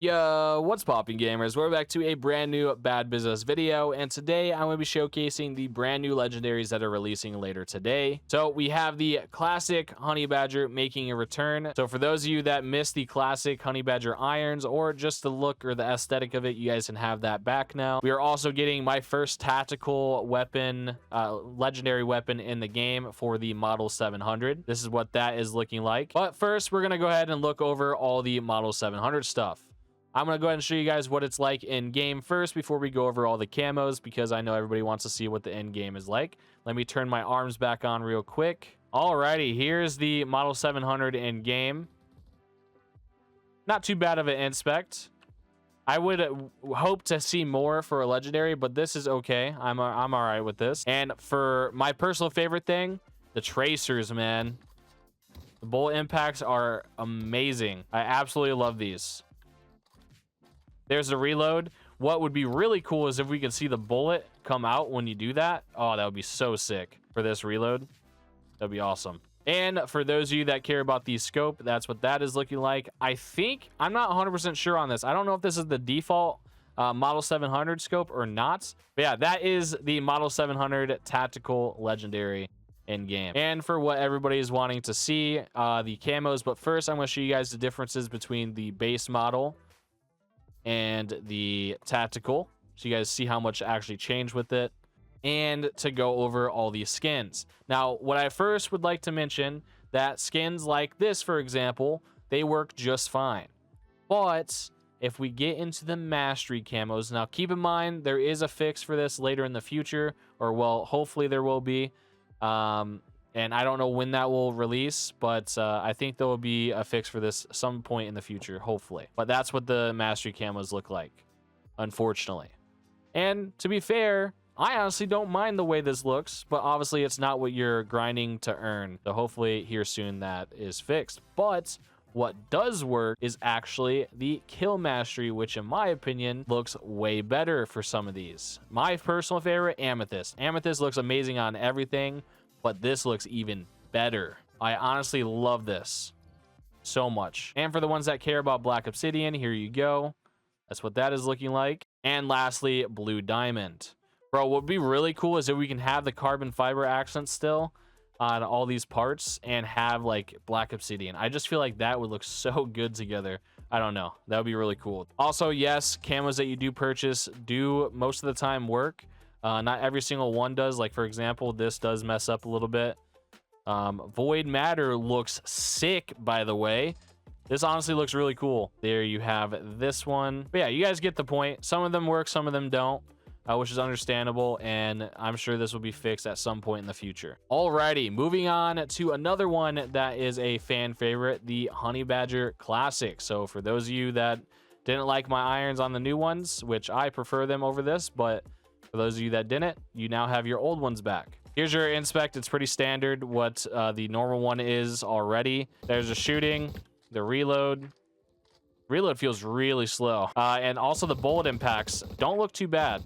Yo, what's poppin', gamers? We're back to a brand new Bad Business video, and today I'm going to be showcasing the brand new legendaries that are releasing later today. So we have the classic Honey Badger making a return. So for those of you that missed the classic Honey Badger irons, or just the look or the aesthetic of it, you guys can have that back now. We are also getting my first tactical weapon, legendary weapon in the game for the Model 700. This is what that is looking like. But first, we're going to go ahead and look over all the Model 700 stuff. I'm going to go ahead and show you guys what it's like in game first before we go over all the camos, because I know everybody wants to see what the end game is like. Let me turn my arms back on real quick. Alrighty, here's the Model 700 in game. Not too bad of an inspect. I would hope to see more for a legendary, but this is okay. I'm all right with this. And for my personal favorite thing, the tracers, man. The bullet impacts are amazing. I absolutely love these. There's a reload. What would be really cool is if we could see the bullet come out when you do that. Oh, that would be so sick for this reload. That'd be awesome. And for those of you that care about the scope, that's what that is looking like. I think, I'm not 100% sure on this. I don't know if this is the default Model 700 scope or not. But yeah, that is the Model 700 Tactical Legendary in game. And for what everybody is wanting to see, the camos. But first, I'm going to show you guys the differences between the base model and the tactical, so you guys see how much actually changed with it, and to go over all these skins. Now, what I first would like to mention, that skins like this, for example, they work just fine. But if we get into the mastery camos, now keep in mind there is a fix for this later in the future, or well, hopefully there will be. And I don't know when that will release, but I think there will be a fix for this some point in the future, hopefully. But that's what the mastery camos look like, unfortunately. And to be fair, I honestly don't mind the way this looks, but obviously it's not what you're grinding to earn. So hopefully here soon that is fixed. But what does work is actually the kill mastery, which in my opinion looks way better for some of these. My personal favorite, Amethyst. Amethyst looks amazing on everything, but this looks even better. I honestly love this so much. And for the ones that care about Black Obsidian, here you go. That's what that is looking like. And lastly, Blue Diamond. Bro, what would be really cool is if we can have the carbon fiber accent still on all these parts and have like Black Obsidian. I just feel like that would look so good together. I don't know. That would be really cool. Also, yes, camos that you do purchase do most of the time work. Not every single one does. Like, for example, this does mess up a little bit. Void Matter looks sick, by the way. This honestly looks really cool. There you have this one. But yeah, you guys get the point. Some of them work, some of them don't, which is understandable. And I'm sure this will be fixed at some point in the future. Alrighty, moving on to another one that is a fan favorite, the Honey Badger Classic. So for those of you that didn't like my irons on the new ones, which I prefer them over this, but for those of you that didn't, you now have your old ones back. Here's your inspect. It's pretty standard what the normal one is already. There's a shooting, the reload. Reload feels really slow. And also the bullet impacts don't look too bad.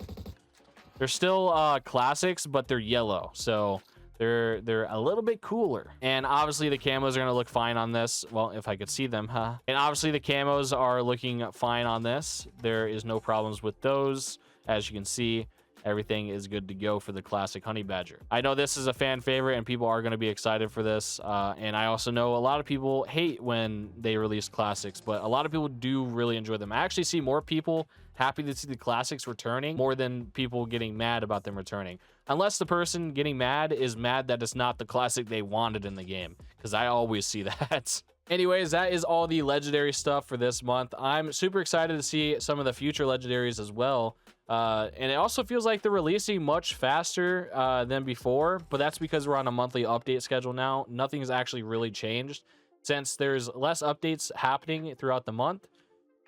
They're still classics, but they're yellow. So they're a little bit cooler. And obviously the camos are going to look fine on this. Well, if I could see them, huh? And obviously the camos are looking fine on this. There is no problems with those. As you can see, everything is good to go for the classic Honey Badger. I know this is a fan favorite and people are going to be excited for this. And I also know a lot of people hate when they release classics, but a lot of people do really enjoy them. I actually see more people happy to see the classics returning more than people getting mad about them returning. Unless the person getting mad is mad that it's not the classic they wanted in the game, because I always see that. Anyways, that is all the legendary stuff for this month. I'm super excited to see some of the future legendaries as well. And it also feels like they're releasing much faster than before, but that's because we're on a monthly update schedule now. Nothing's actually really changed. Since there's less updates happening throughout the month,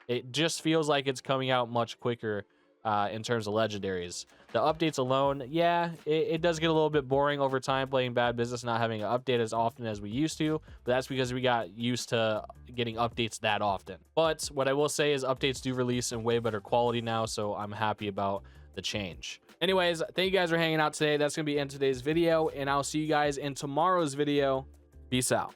it just feels like it's coming out much quicker in terms of legendaries. The updates alone, yeah, it does get a little bit boring over time playing Bad Business, not having an update as often as we used to, but that's because we got used to getting updates that often. But what I will say is updates do release in way better quality now, so I'm happy about the change. Anyways, thank you guys for hanging out today. That's going to be in today's video, and I'll see you guys in tomorrow's video. Peace out.